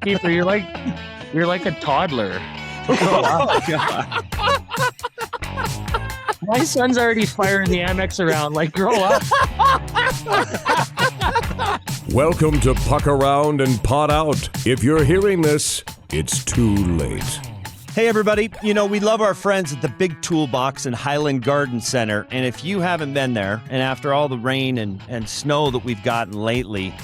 Kiefer, you're like a toddler. Oh, God. My son's already firing the Amex around. Like, grow up. Welcome to Puck Around and Pot Out. If you're hearing this, it's too late. Hey, everybody. You know, we love our friends at the Big Toolbox in Highland Garden Center. And if you haven't been there, and after all the rain and snow that we've gotten lately,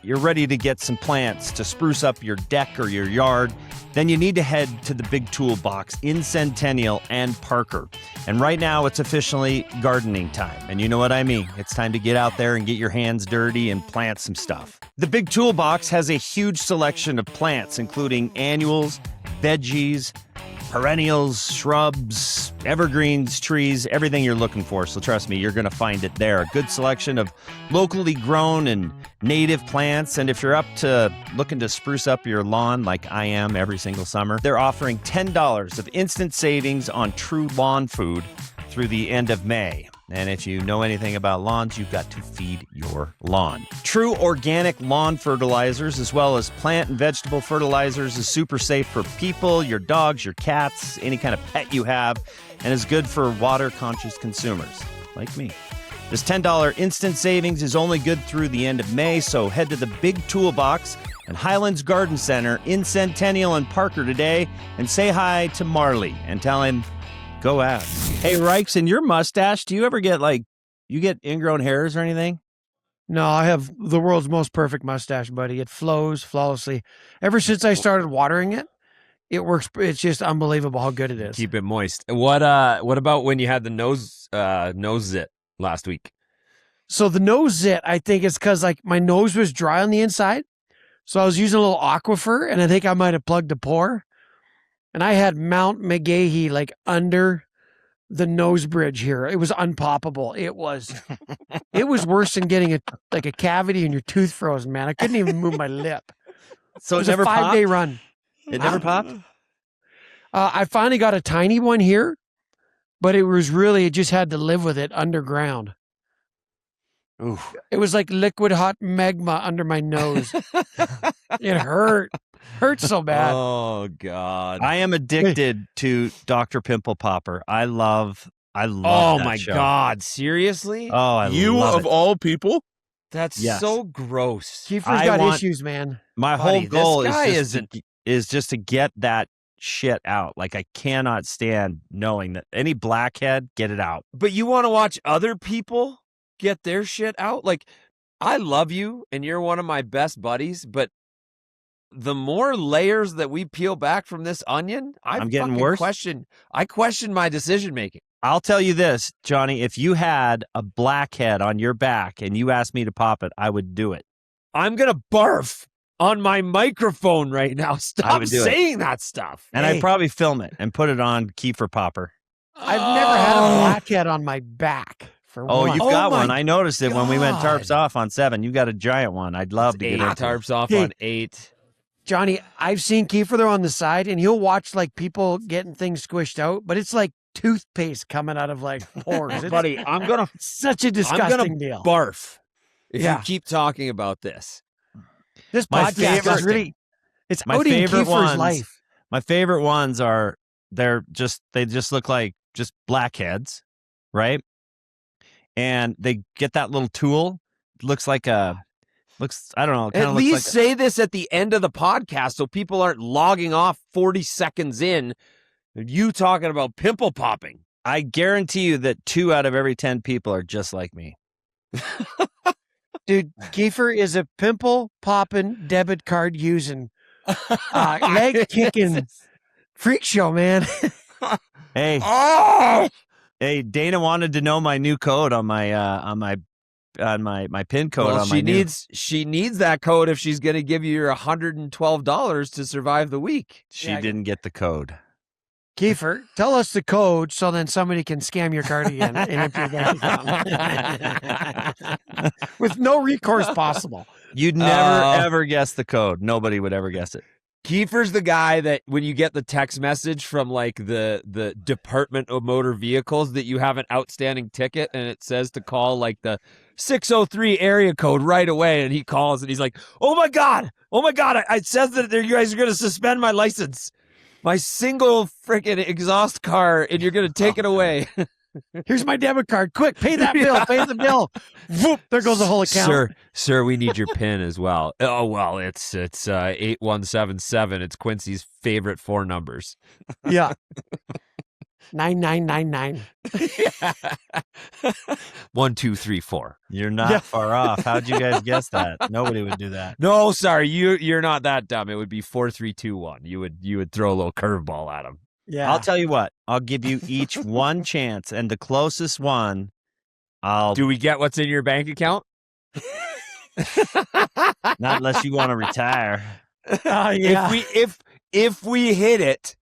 you're ready to get some plants to spruce up your deck or your yard, then you need to head to the Big Toolbox in Centennial and Parker. And right now, it's officially gardening time. And you know what I mean. It's time to get out there and get your hands dirty and plant some stuff. The Big Toolbox has a huge selection of plants, including annuals, veggies, perennials, shrubs, evergreens, trees, everything you're looking for. So trust me, you're going to find it there. A good selection of locally grown and native plants. And if you're up to looking to spruce up your lawn like I am every single summer, they're offering $10 of instant savings on true lawn food through the end of May. And if you know anything about lawns, you've got to feed your lawn. True organic lawn fertilizers, as well as plant and vegetable fertilizers, is super safe for people, your dogs, your cats, any kind of pet you have, and is good for water-conscious consumers like me. This $10 instant savings is only good through the end of May, so head to the Big Toolbox and Highlands Garden Center in Centennial and Parker today and say hi to Marley and tell him, go out. Hey, Rikes, in your mustache, do you ever get, you get ingrown hairs or anything? No, I have the world's most perfect mustache, buddy. It flows flawlessly. Ever since I started watering it, it works. It's just unbelievable how good it is. Keep it moist. What about when you had the nose zit last week? So the nose zit, I think it's because my nose was dry on the inside. So I was using a little Aquifer, and I think I might have plugged a pore. And I had Mount McGahee under the nose bridge here. It was unpoppable. It was worse than getting a cavity in your tooth frozen, man. I couldn't even move my lip. So it was never a 5-day popped? run. It never popped? I finally got a tiny one here, but it just had to live with it underground. Oof. It was like liquid hot magma under my nose. It hurt. Hurts so bad. Oh, God. I am addicted to Dr. Pimple Popper. I love Oh, that my show. God. Seriously? Oh, I You love of it. all people? That's Yes. so gross. Kiefer's I got want- issues, man. My Buddy, whole this goal guy is just to get that shit out. I cannot stand knowing that any blackhead, get it out. But you want to watch other people get their shit out? I love you, and you're one of my best buddies, but the more layers that we peel back from this onion, I'm getting fucking worse. I question my decision making. I'll tell you this, Johnny, if you had a blackhead on your back and you asked me to pop it, I would do it. I'm gonna barf on my microphone right now. Stop would do it. saying that stuff. And I'd probably film it and put it on Kiefer Popper. I've never had a blackhead on my back. Oh, you've got my one. I noticed it when we went God. tarps off on 7. You got a giant one. I'd love to get 8 into it. tarps off Hey. on 8. Johnny, I've seen Kiefer there on the side, and he'll watch people getting things squished out, but it's like toothpaste coming out of pores. It's Buddy, I'm gonna such a disgusting deal. barf if Yeah. you keep talking about this. This My podcast is favorite- really, it's my outing favorite Kiefer's ones- life. My favorite ones are they just look like just blackheads, right? And they get that little tool. Looks I don't know. At least say this at the end of the podcast so people aren't logging off 40 seconds in. You talking about pimple popping. I guarantee you that 2 out of every 10 people are just like me. Dude, Kiefer is a pimple popping, debit card using, leg kicking freak show, man. Hey, Oh! hey, Dana wanted to know my new code on my pin code. Well, on my she needs that code if she's going to give you your $112 to survive the week. She didn't get the code. Kiefer, tell us the code so then somebody can scam your card again and empty your bank account. With no recourse possible. You'd never ever guess the code. Nobody would ever guess it. Kiefer's the guy that when you get the text message from the Department of Motor Vehicles that you have an outstanding ticket and it says to call the 603 area code right away. And he calls and he's like, oh my God. It says that you guys are going to suspend my license. My single freaking exhaust car, and you're going to take it away. Here's my debit card. Quick, pay that bill. Pay the bill. Whoop, there goes the whole account. Sir, we need your PIN as well. Oh, well, it's 8177. It's Quincy's favorite 4 numbers. Yeah. 9999. 1, 2, 3, 4. You're not far off. How'd you guys guess that? Nobody would do that. No, sorry, you're not that dumb. It would be 4, 3, 2, 1. You would throw a little curveball at him. Yeah. I'll tell you what. I'll give you each one chance, and the closest one, Do we get what's in your bank account? not unless you want to retire. Yeah. If we hit it,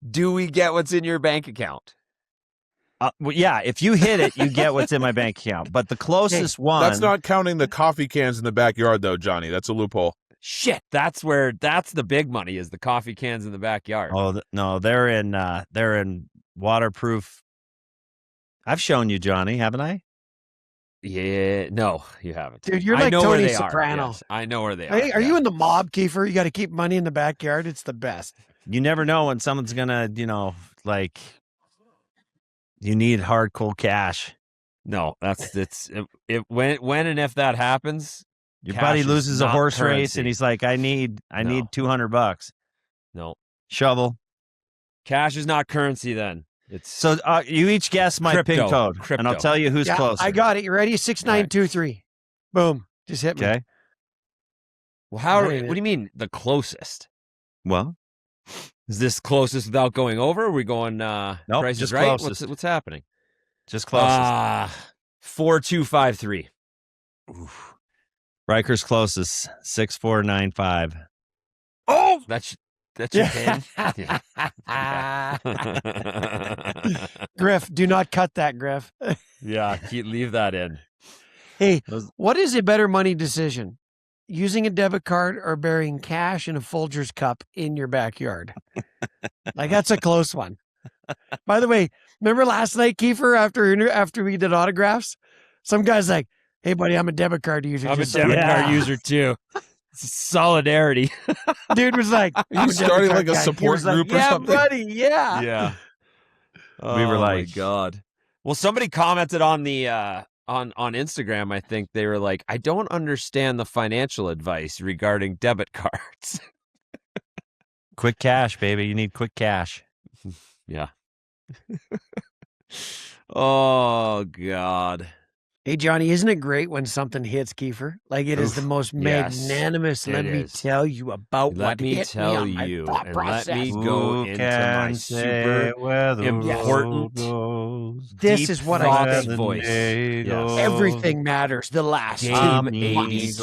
do we get what's in your bank account? Well, yeah, if you hit it, you get what's in my bank account. But the closest one. That's not counting the coffee cans in the backyard, though, Johnny. That's a loophole. Shit, that's the big money is the coffee cans in the backyard. Oh no, they're in waterproof. I've shown you, Johnny, haven't I? Yeah, no, you haven't. Dude, you're I like know where Tony they Soprano. Are. Yes, I know where they are. Hey, are you in the mob, Kiefer? You got to keep money in the backyard. It's the best. You never know when someone's gonna, like, you need hard cold cash. No, when and if that happens, Your cash buddy is loses a not horse race, currency. and he's like, "I need $200." No, Shovel. cash is not currency. Then it's So you each guess my Crypto. PIN code, Crypto. and I'll tell you who's closer. I got it. You ready? 6923. Boom. Just hit me. Okay. well. What Wait a do minute. you mean the closest? Well, Is this closest without going over? Are we going? Nope, Price is just right. closest. What's happening? just closest. 4253. Riker's closest. 6495. Oh, that's your Yeah. pin. Yeah. Griff, do not cut that, Griff. Yeah, leave that in. Hey, what is a better money decision? Using a debit card or burying cash in a Folgers cup in your backyard? Like, that's a close one. By the way, remember last night, Kiefer, after we did autographs? Some guy's like, hey, buddy, I'm a debit card user. I'm a just so you debit know." card user too. Solidarity. Dude was like, Are "I'm you a debit starting card like a guy." He support was like, group or yeah, something? buddy, yeah. Yeah. We were Oh, like- my God. Well, somebody commented on the on Instagram. I think they were like, I don't understand the financial advice regarding debit cards. Quick cash, baby. You need quick cash. Yeah. Oh God. Hey, Johnny, isn't it great when something hits Kiefer? Like, it is the most yes, magnanimous. it Let me is. tell you about Let what me hit tell me on my you, thought and let me process. go Who into can my say super where the important road goes? This deep is what thoughts I think. voice. Yes. Everything matters. The last Game 2 82. months.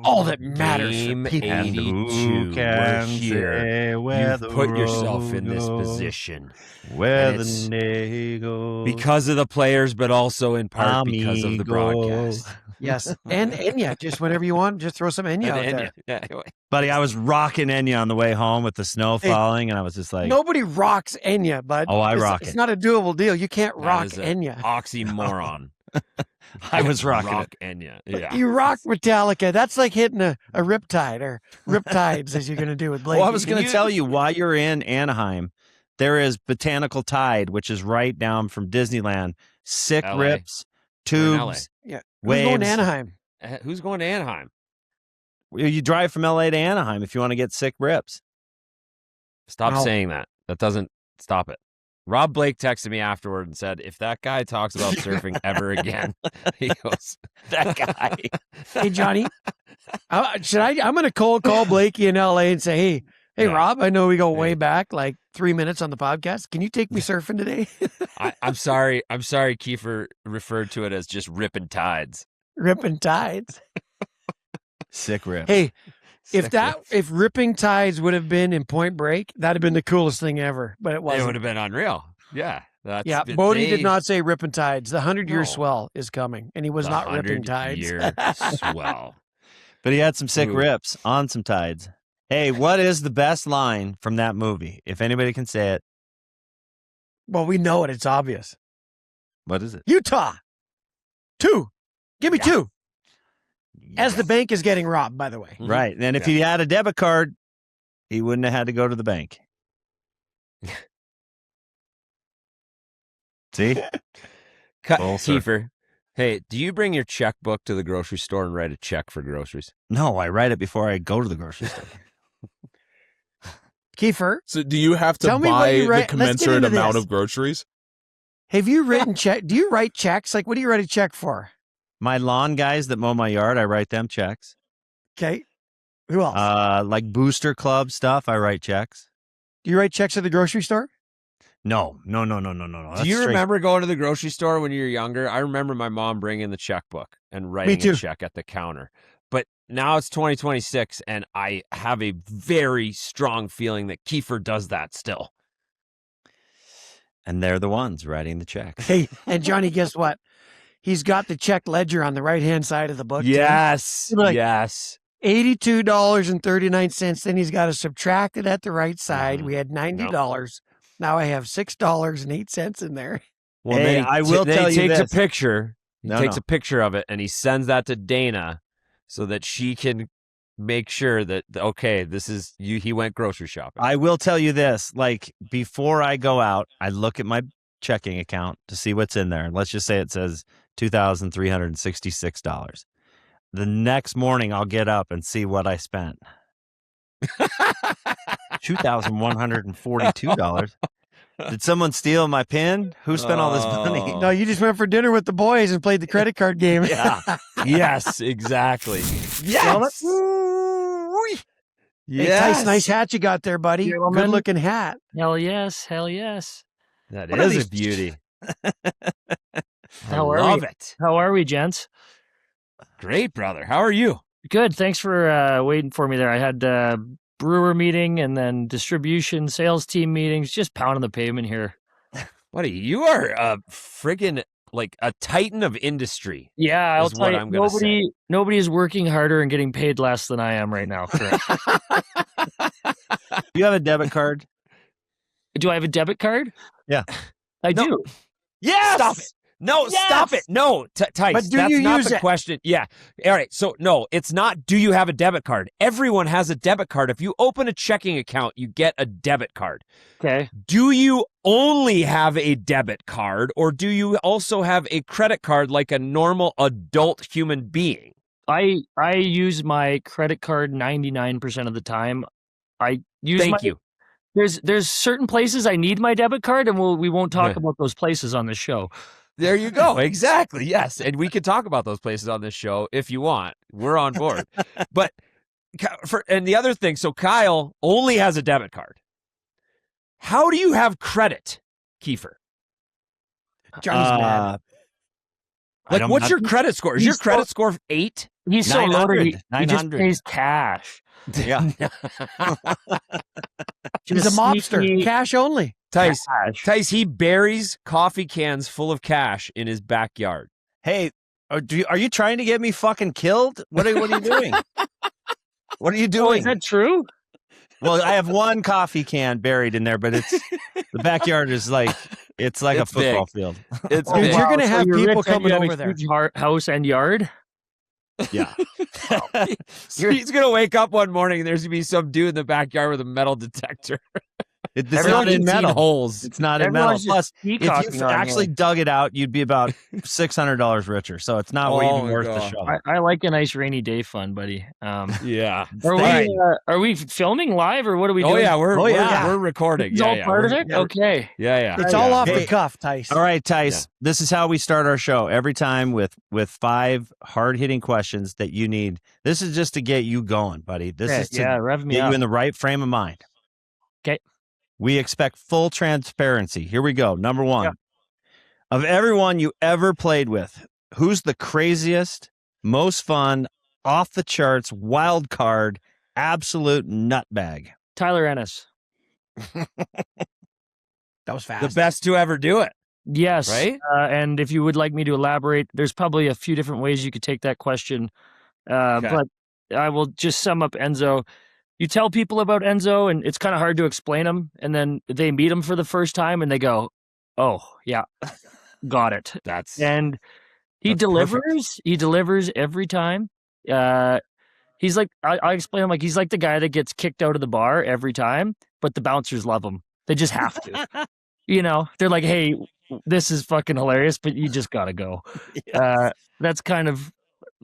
All that matters Game for people. 82. We're can here. say where You've the put yourself road in this goes, position where and the it's day goes. because of the players, but also in part because of the Amigo. broadcast. Yes. And Enya, just whenever you want, just throw some Enya out And- there. yeah, anyway. Buddy, I was rocking Enya on the way home with the snow Hey, falling, and I was just like, Nobody rocks Enya, bud. Oh, I It's- rock It's it. not a doable deal. You can't That rock is a Enya. Oxymoron. I was rocking Rock Enya. Yeah. You rock Metallica. That's like hitting a riptide or riptides, as you're going to do with Blake. Well, I was Can going to you- tell you, while you're in Anaheim, there is Botanical Tide, which is right down from Disneyland. Sick LA. rips, We're in LA. tubes, Yeah. Who's going to waves. Anaheim? Who's going to Anaheim? You drive from LA to Anaheim if you want to get sick rips. Stop No. saying that. That doesn't stop it. Rob Blake texted me afterward and said, if that guy talks about surfing ever again, he goes, That guy. Hey, Johnny, I'm going to cold call Blakey in LA and say, hey, Yeah. Rob, I know we go way Hey. back, like 3 minutes on the podcast. Can you take me surfing today? I'm sorry. Kiefer referred to it as just ripping tides. Ripping tides. Sick rip. Hey, Sick rips. if ripping tides would have been in Point Break, that'd have been the coolest thing ever. But it It would wasn't. have been unreal. Yeah. Yeah, Bodie did not say ripping tides. The 100-year No. swell is coming, and he was not ripping tides. 100-year swell. But he had some sick Ooh. rips on some tides. Hey, what is the best line from that movie? If anybody can say it, Well, we know it. It's obvious. what is it? Utah, 2, Give me 2. As Yes. the bank is getting robbed, by the way. Right. And if he had a debit card, he wouldn't have had to go to the bank. See? Full circle. Kiefer, hey, do you bring your checkbook to the grocery store and write a check for groceries? No, I write it before I go to the grocery store. Kiefer, So do you have to Tell me what buy you the write- let's get commensurate into amount this. of groceries? have you written check? Do you write checks? Like, what do you write a check for? My lawn guys that mow my yard, I write them checks. Okay. Who else? Like booster club stuff, I write checks. Do you write checks at the grocery store? No. Do you remember going to the grocery store when you were younger? I remember my mom bringing the checkbook and writing too. a check at the counter. But now it's 2026, and I have a very strong feeling that Kiefer does that still. And they're the ones writing the checks. Hey, and Johnny, guess what? He's got the check ledger on the right-hand side of the book. too. Yes, Like- yes. $82.39. Then he's got to subtract it at the right side. We had $90. Now I have $6.08 in there. Well, Hey, then I will then tell he you takes this. a picture. He No, takes no. a picture of it, and he sends that to Dana so that she can make sure that, okay, this is you. He went grocery shopping. I will tell you this, like before I go out, I look at my checking account to see what's in there. Let's just say it says $2,366. The next morning I'll get up and see what I spent. $2,142. Did someone steal my pin? Who spent all this money? Oh. No, you just went for dinner with the boys and played the credit card game. Yeah. Yes, exactly. Yes. Yes. Hey, Tyson, nice hat you got there, buddy. Gentlemen. Good looking hat. Hell yes. Hell yes. That What are is these- a beauty. How I are love we? it. How are we, gents? Great, brother. How are you? Good. Thanks for waiting for me there. I had brewer meeting and then distribution sales team meetings, just pounding the pavement here. Buddy, you are a friggin' like a titan of industry. Yeah, I'll Is tell what you, I'm gonna say. nobody is working harder and getting paid less than I am right now. Correct. Do you have a debit card? Do I have a debit card? Yeah. I No. do. Yes! Stop it. No, stop it. No, Tice, But do that's you not use the it? question. Yeah. All right. So, no, it's not do you have a debit card? Everyone has a debit card. If you open a checking account, you get a debit card. Okay. Do you only have a debit card, or do you also have a credit card like a normal adult human being? I use my credit card 99% of the time. I use Thank my, you. There's certain places I need my debit card, and we won't talk Yeah. about those places on the show. There you go. Exactly. Yes. And we can talk about those places on this show if you want. We're on board. But and the other thing, so Kyle only has a debit card. How do you have credit, Kiefer? Johnny's mad. I Like, don't- what's your credit score? Is your he's credit score 8? He's so loaded. He just 900. pays cash. Yeah. He's a Just mobster. sneaky Cash only. Tice, he buries coffee cans full of cash in his backyard. Hey, are you trying to get me fucking killed? What are you doing? What are you Oh, doing? is that true? Well, I have one coffee can buried in there, but it's the backyard is like it's like It's a football big. field. It's Dude, big. you're gonna have you're people rich and coming you have over a there. huge house and yard. Yeah. So he's going to wake up one morning and there's going to be some dude in the backyard with a metal detector. It's Everyone not in 18 metal. holes. It's not in metal. Everyone's Plus, just if peacocking you on actually you. dug it out, you'd be about $600 richer. So it's not Oh even my worth the God. shovel. I like a nice rainy day fun, buddy. Yeah. Are we filming live or what are we Oh doing? yeah, we're yeah. we're recording. It's yeah, all yeah, part of we're- it? Okay. Yeah. It's all off Hey. the cuff, Tice. All right, Tice. This is how we start our show every time with 5 hard-hitting questions that you need. This is just to get you going, buddy. This is to rev me get up. you in the right frame of mind. 'Kay. We expect full transparency. Here we go. Number 1. Yeah. Of everyone you ever played with, who's the craziest, most fun, off the charts, wild card, absolute nutbag? Tyler Ennis. That was fast. The best to ever do it. Yes. Right? And if you would like me to elaborate, there's probably a few different ways you could take that question. Okay. But I will just sum up Enzo. You tell people about Enzo, and it's kind of hard to explain him. And then they meet him for the first time, and they go, "Oh, yeah, got it." That's And He That's perfect. delivers. He delivers every time. He's like I explain him like he's like the guy that gets kicked out of the bar every time, but the bouncers love him. They just have to. They're like, hey, this is fucking hilarious, but you just gotta go. That's kind of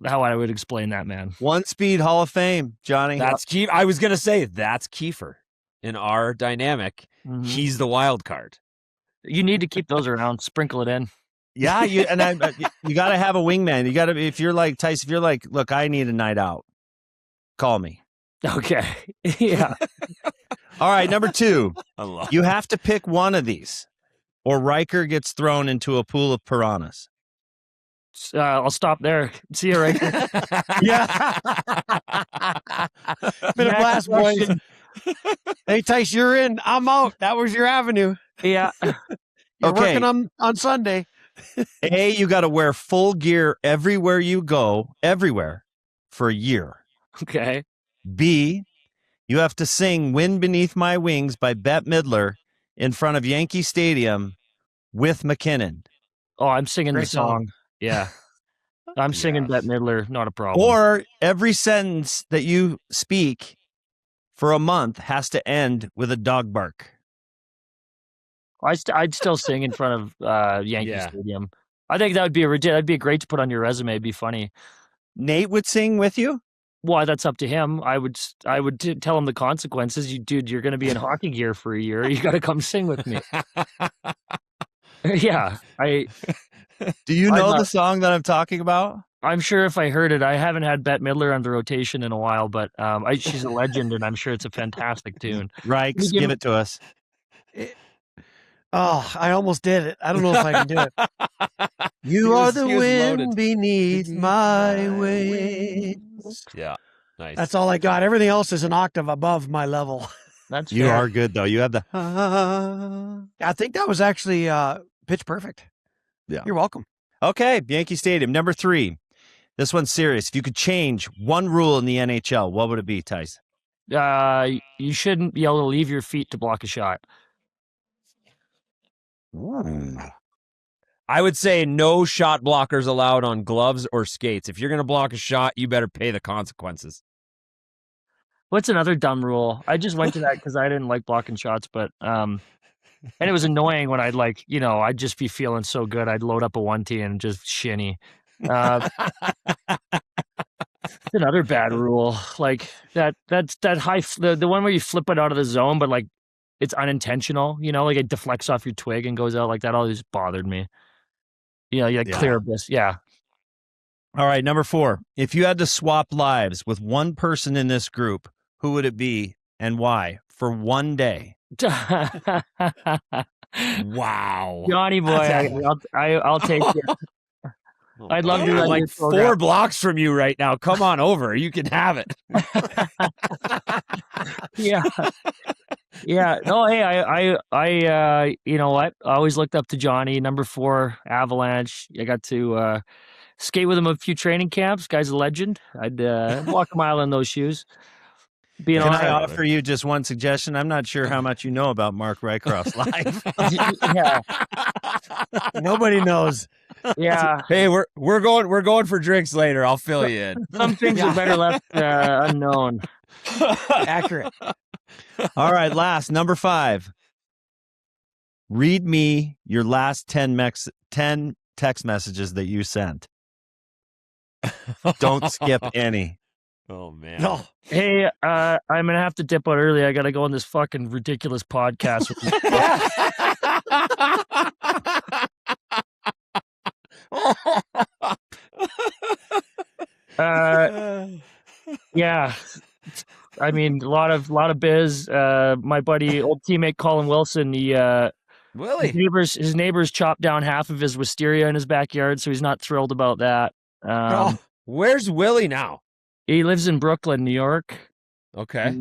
how I would explain that, man. One Speed Hall of Fame, Johnny. That's Kiefer. I was gonna say that's Kiefer in our dynamic. Mhm. He's the wild card. You need to keep those around. Sprinkle it in. Yeah, you got to have a wingman. You got to, if you're like Tyson, if you're like, look, I need a night out, call me. Okay. Yeah. All right, number 2. I love You have to pick one of these, or Riker gets thrown into a pool of piranhas. I'll stop there. See you right there. Yeah. Been a blast, boys. Hey, Tice, you're in. I'm out. That was your avenue. Yeah. You're Okay. working on Sunday. A, you got to wear full gear everywhere you go, everywhere, for a year. Okay. B, you have to sing Wind Beneath My Wings by Bette Midler in front of Yankee Stadium with MacKinnon. Oh, I'm singing Great the song. Yeah. I'm singing Bette Midler. Not a problem. Or every sentence that you speak for a month has to end with a dog bark. I'd still sing in front of Yankee Yeah. Stadium. I think that would be that'd be great to put on your resume. It'd be funny. Nate would sing with you? Well, that's up to him. I would tell him the consequences. You're going to be in hockey gear for a year. You got to come sing with me. Yeah. Do you I'm know not- the song that I'm talking about? I'm sure if I heard it, I haven't had Bette Midler on the rotation in a while, but she's a legend, and I'm sure it's a fantastic tune. Right, Can you give give me- it to us. Oh, I almost did it. I don't know if I can do it. You are the he was wind loaded. beneath my wings. Yeah. Nice. That's all I got. Everything else is an octave above my level. That's You fair. are good, though. You have the... I think that was actually pitch perfect. Yeah. You're welcome. Okay, Yankee Stadium. Number 3. This one's serious. If you could change one rule in the NHL, what would it be, Tyson? You shouldn't be able to leave your feet to block a shot. I would say no shot blockers allowed on gloves or skates. If you're going to block a shot, you better pay the consequences. What's another dumb rule? I just went to that because I didn't like blocking shots, but and it was annoying when I'd just be feeling so good. I'd load up a 1T and just shinny. Another bad rule, like that's that high the one where you flip it out of the zone, but like it's unintentional. Like it deflects off your twig and goes out like that. Always bothered me. You clear this. Yeah. All right, number 4. If you had to swap lives with one person in this group, who would it be and why? For one day. Wow. Johnny boy, I'll take it. I'd love to. I'm like 4 blocks from you right now. Come on over. You can have it. Yeah. Yeah. No, hey, I you know what? I always looked up to Johnny, number 4, Avalanche. I got to skate with him a few training camps. Guy's a legend. I'd walk a mile in those shoes. Being Can on I offer you just one suggestion? I'm not sure how much you know about Mark Rycroft's life. Yeah. Nobody knows. Yeah. Hey, we're going for drinks later. I'll fill you in. Some things are better left unknown. Accurate. All right, last, number 5. Read me your last 10 text messages that you sent. Don't skip any. Oh man. No. Hey, I'm gonna have to dip out early. I gotta go on this fucking ridiculous podcast with yeah. I mean, a lot of biz. My buddy, old teammate Colin Wilson, Willie. his neighbors chopped down half of his wisteria in his backyard, so he's not thrilled about that. Where's Willie now? He lives in Brooklyn, New York. Okay.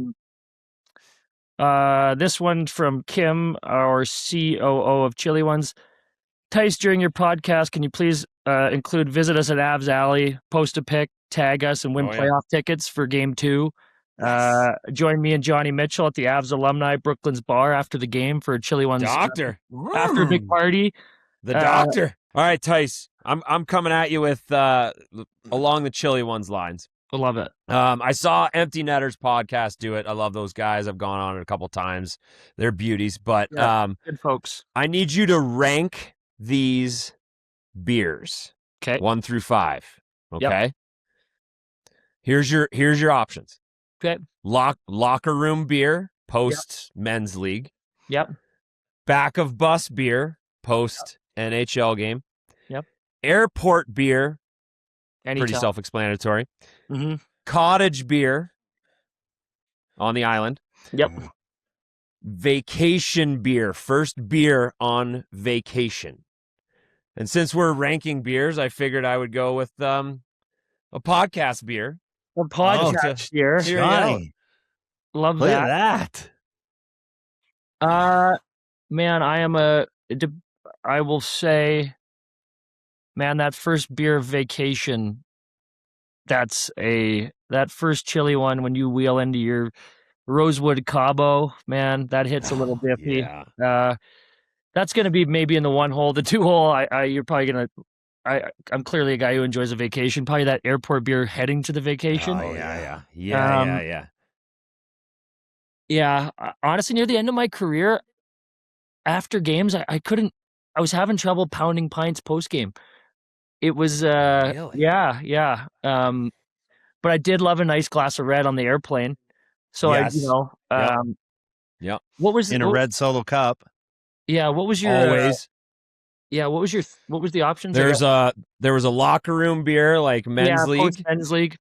This one from Kim, our COO of Chili Ones. Tice, during your podcast, can you please include visit us at Avs Alley, post a pic, tag us, and win playoff tickets for Game 2? Join me and Johnny Mitchell at the Avs Alumni Brooklyn's Bar after the game for a Chili Ones Doctor. after a big party. The doctor. All right, Tice. I'm coming at you with along the chili ones lines. I love it. I saw Empty Netters podcast do it. I love those guys. I've gone on it a couple times. They're beauties. But Good folks. I need you to rank these beers. Okay. 1 through 5. Okay. Here's your options. Okay. Locker room beer post men's league. Yep. Back of bus beer post NHL game. Yep. Airport beer. Anytime. Pretty self-explanatory. Mm-hmm. Cottage beer on the island. Yep. Vacation beer. First beer on vacation. And since we're ranking beers, I figured I would go with a podcast beer. A podcast here. Here you go. Johnny, Love look that. at that. Man, I will say, man, that first beer of vacation, that first chili one when you wheel into your Rosewood Cabo, man, that hits a little diffy. Yeah. That's going to be maybe in the 1 hole. The 2 hole, you're probably going to, I'm clearly a guy who enjoys a vacation. Probably that airport beer heading to the vacation. Oh, yeah. Yeah, honestly, near the end of my career, after games, I was having trouble pounding pints post game. It was, Really? yeah. But I did love a nice glass of red on the airplane. So Yes. Yep. What was In a red Solo cup. Yeah, what was your Always. what was the options? There was a locker room beer like men's league. Men's league.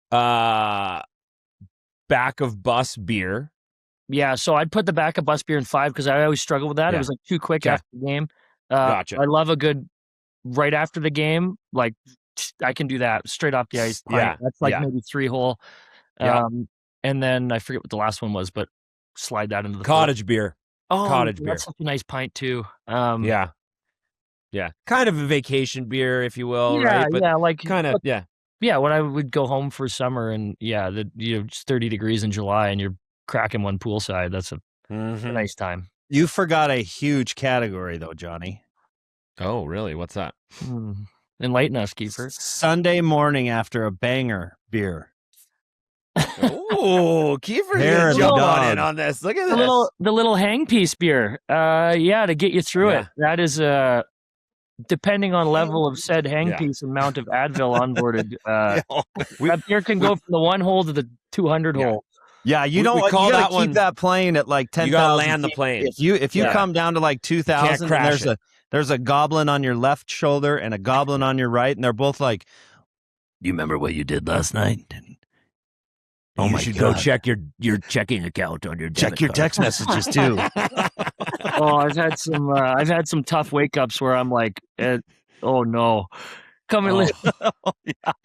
Back of bus beer. Yeah, so I'd put the back of bus beer in 5 because I always struggle with that. Yeah. It was like too quick Okay. after the game. Gotcha. I love a good right after the game. Like I can do that straight off the ice. Yeah, That's like yeah. maybe 3 hole. Yeah. And then I forget what the last one was, but slide that into the Cottage beer. Oh, cottage beer. That's such a nice pint too. Yeah. Kind of a vacation beer, if you will, yeah, right? But yeah, like kind of, yeah. Yeah, when I would go home for summer and it's 30 degrees in July and you're cracking one poolside, that's a nice time. You forgot a huge category, though, Johnny. Oh, really? What's that? Enlighten us, Kiefer. Sunday morning after a banger beer. Oh, Kiefer's Hair of the jumping dog. in on this. Look at The this. little hang piece beer. To get you through it. That is depending on level of said hang piece, amount of Advil onboarded. That beer can go from the 1 hole to the 200 hole. Yeah, you We call you that gotta keep one- that plane at like 10,000. You gotta land the plane. If you come down to like 2,000, crash and there's a goblin on your left shoulder and a goblin on your right, and they're both like, "You remember what you did last night?" Oh my should God. go check your checking account on your Check your text messages too. Oh, I've had some tough wake ups where I'm like, oh no, coming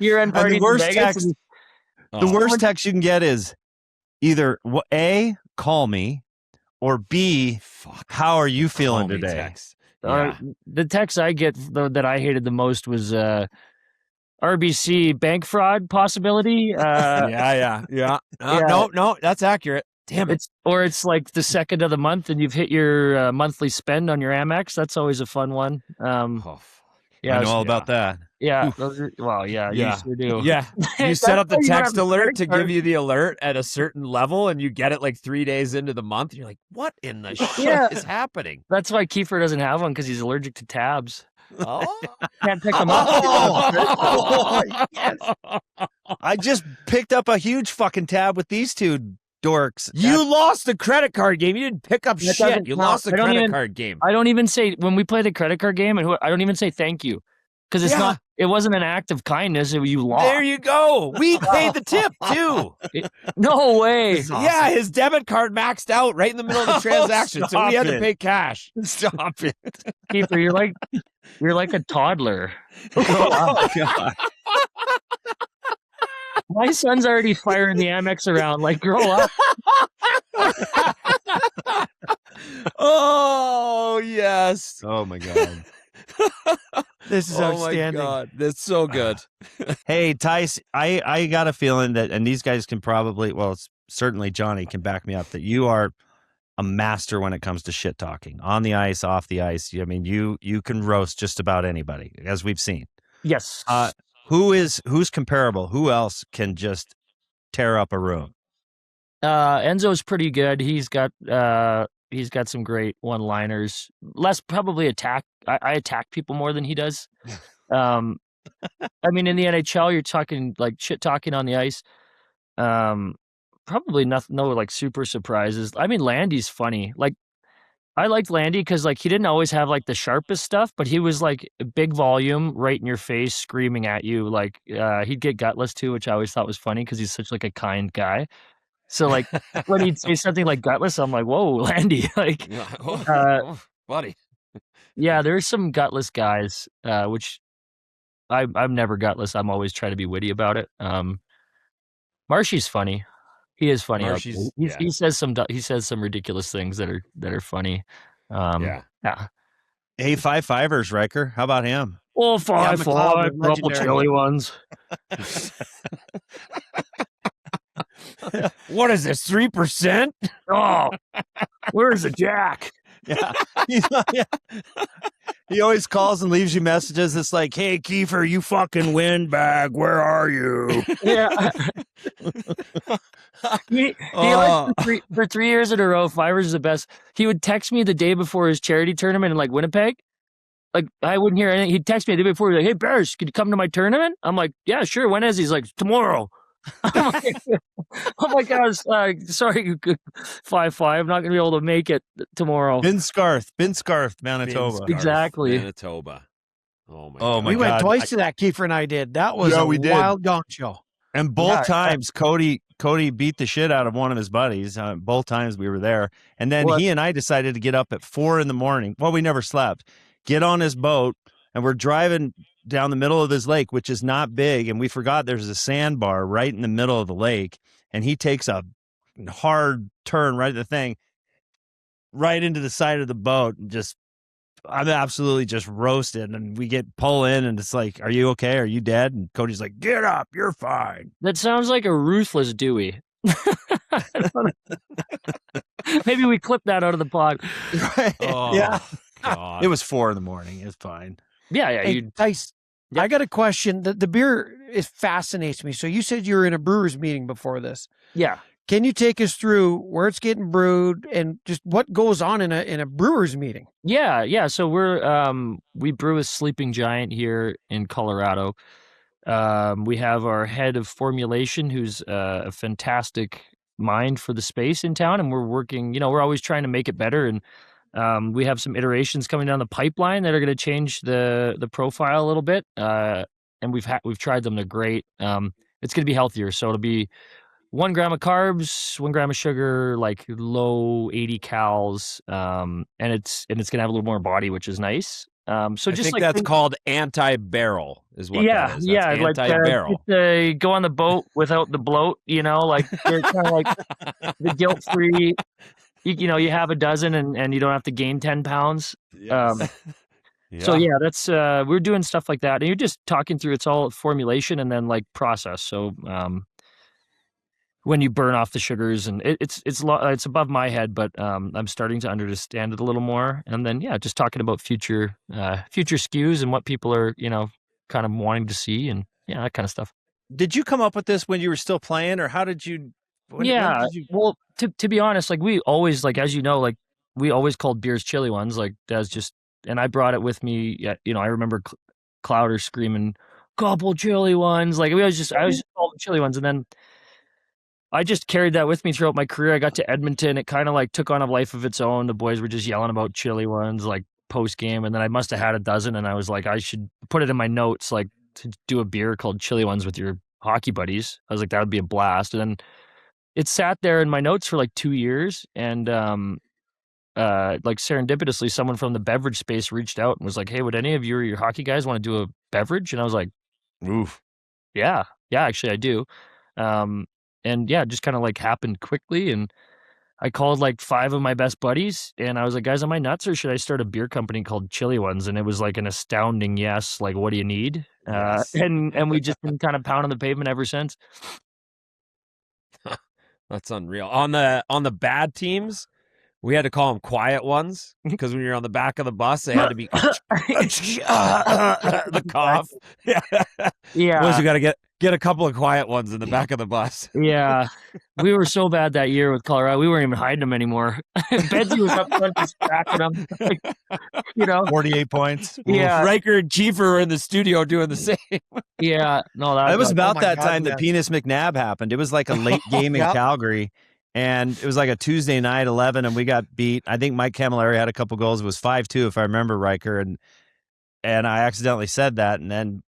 year-end party. And the worst text, Oh. the worst text you can get is either A, call me, or B, how are you feeling Call me today? text. Yeah. The text I get that I hated the most was RBC bank fraud possibility. Yeah. No, that's accurate. Damn it. It's like the 2nd of the month and you've hit your monthly spend on your Amex. That's always a fun one. Yeah, I know all about that. Yeah. You sure do. Yeah. You set up the That's why you text have a alert credit to card. give you the alert at a certain level, and you get it like 3 days into the month. You're like, what in the shit is happening? That's why Kiefer doesn't have one because he's allergic to tabs. Oh. Can't pick them up. Oh, yes. I just picked up a huge fucking tab with these two dorks. You lost the credit card game. You didn't pick up That shit. doesn't You count. lost the I don't credit even- card game. I don't even say when we play the credit card game, and I don't even say thank you because it's not. It wasn't an act of kindness. You lost. There you go. We paid the tip too. No way. Yeah, his debit card maxed out right in the middle of the transaction, so we had to pay cash. Stop it. Kiefer, you're like a toddler. Oh, God. My son's already firing the Amex around. Like, grow up. Oh yes. Oh, my God. This is Oh outstanding. my God, that's so good. Hey, Tice, I got a feeling that, and these guys can probably, well, it's certainly Johnny can back me up, that you are a master when it comes to shit talking on the ice, off the ice. I mean, you can roast just about anybody, as we've seen. Yes. Who's comparable? Who else can just tear up a room? Enzo's pretty good. He's got some great one-liners. Less probably attack. I attack people more than he does. I mean, in the NHL, you're talking like shit talking on the ice. Probably nothing, no like super surprises. I mean, Landy's funny. Like, I liked Landy because like he didn't always have like the sharpest stuff, but he was like big volume, right in your face, screaming at you. Like he'd get gutless too, which I always thought was funny because he's such like a kind guy. So like when he'd say something like gutless, I'm like, whoa, Landy, like, buddy. Yeah, there's some gutless guys, which I'm never gutless. I'm always trying to be witty about it. Marshy's funny. He is funny. Marshy's, He says some ridiculous things that are funny. Yeah. Hey, 5-5ers, Riker. How about him? Oh, 5-5, couple legendary. chili ones. What is this, 3%? Oh, where's the jack? Yeah. He always calls and leaves you messages. It's like, hey, Kiefer, you fucking windbag. Where are you? Yeah. He like for 3 years in a row, Fivers is the best. He would text me the day before his charity tournament in like Winnipeg. Like I wouldn't hear anything. He'd text me the day before. He's like, hey, Bears, could you come to my tournament? I'm like, yeah, sure. When is he? He's like, tomorrow. I'm like, God, sorry, 5-5. I'm not gonna be able to make it tomorrow. Ben Scarth, Manitoba. Exactly. Manitoba. Oh my Oh God. my We went God. twice to that, Kiefer and I did. That was a we did. wild gong show. And both Yeah. times, Cody beat the shit out of one of his buddies. Both times we were there. And then he and I decided to get up at 4 a.m. Well, we never slept. Get on his boat, and we're driving down the middle of this lake, which is not big. And we forgot there's a sandbar right in the middle of the lake. And he takes a hard turn right at the thing, right into the side of the boat. And I'm absolutely just roasted. And we pull in, and it's like, are you okay? Are you dead? And Cody's like, get up. You're fine. That sounds like a ruthless Dewey. Maybe we clip that out of the pod. Right? Oh, yeah. God. It was 4 a.m. It's fine. Yeah. Hey, Tyson, I got a question. The beer fascinates me. So you said you were in a brewer's meeting before this. Yeah. Can you take us through where it's getting brewed and just what goes on in a brewer's meeting? Yeah. So we brew a Sleeping Giant here in Colorado. We have our head of formulation, who's a fantastic mind for the space in town, and we're working. We're always trying to make it better, and we have some iterations coming down the pipeline that are going to change the profile a little bit. And we've tried them; they're great. It's going to be healthier, so it'll be 1 gram of carbs, 1 gram of sugar, like low 80 cals, and it's going to have a little more body, which is nice. So I just think like that's called anti-barrel is what that is. That's like anti-barrel. go on the boat without the bloat, like they're kind of like the guilt-free. You have a dozen and you don't have to gain 10 pounds. Yes. So yeah, that's we're doing stuff like that, and you're just talking through. It's all formulation and then like process. So when you burn off the sugars, and it's above my head, but I'm starting to understand it a little more. And then just talking about future SKUs and what people are kind of wanting to see, and that kind of stuff. Did you come up with this when you were still playing, or how did you? When did you... Well, to be honest, like we always, like as like we always called beers chili ones. Like that's just, and I brought it with me. I remember Clowder screaming, "Couple chili ones!" Like I was just called chili ones, and then I just carried that with me throughout my career. I got to Edmonton. It kind of like took on a life of its own. The boys were just yelling about chili ones like post game. And then I must have had a dozen. And I was like, I should put it in my notes, like to do a beer called chili ones with your hockey buddies. I was like, that would be a blast. And then it sat there in my notes for like 2 years. And like serendipitously, someone from the beverage space reached out and was like, hey, would any of you or your hockey guys want to do a beverage? And I was like, oof. Yeah, actually I do. And just kind of like happened quickly. And I called like 5 of my best buddies and I was like, guys, am I nuts or should I start a beer company called Chili Ones? And it was like an astounding yes. Like, what do you need? Yes. And we just been kind of pounding the pavement ever since. That's unreal. On the bad teams, We had to call them quiet ones because when you're on the back of the bus, they had to be the cough. Yeah. Boys, we got to get a couple of quiet ones in the back of the bus. Yeah. We were so bad that year with Colorado. We weren't even hiding them anymore. Benji was up front just cracking them. Like, 48 points. Yeah. Riker and Chieffer were in the studio doing the same. Yeah. No, It was about my that God, time that yes. Penis McNabb happened. It was like a late game in Yep. Calgary, and it was like a Tuesday night, 11, and we got beat. I think Mike Camilleri had a couple goals. It was 5-2, if I remember, Riker, and I accidentally said that, and then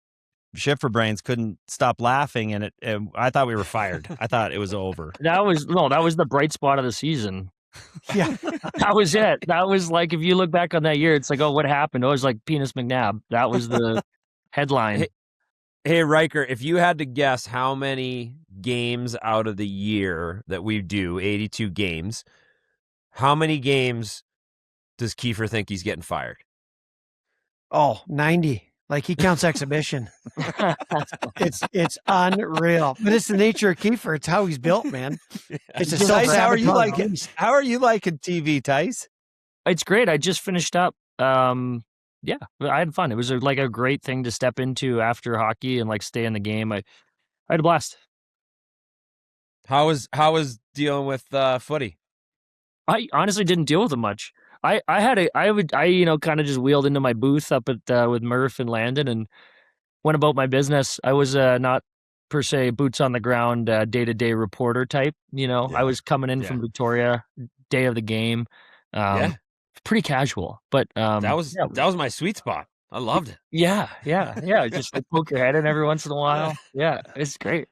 Schifferbrains couldn't stop laughing, and I thought we were fired. I thought it was over. that was the bright spot of the season. Yeah. That was it. That was like, if you look back on that year, it's like, oh, what happened? It was like Penis McNabb. That was the headline. Hey, Riker, if you had to guess how many games out of the year that we do, 82 games, how many games does Kiefer think he's getting fired? Oh, 90. Like he counts exhibition. It's unreal. But it's the nature of Kiefer. It's how he's built, man. It's a Tice, how are you self-sabotage. liking? How are you liking TV, Tice? It's great. I just finished up. Yeah, I had fun. It was like a great thing to step into after hockey and like stay in the game. I had a blast. How was dealing with footy? I honestly didn't deal with it much. I kind of just wheeled into my booth up at with Murph and Landon and went about my business. I was not per se boots on the ground day-to-day reporter type. I was coming in from Victoria, day of the game. Pretty casual, but That was my sweet spot. I loved it. yeah. Just like, poke your head in every once in a while. Yeah, it's great.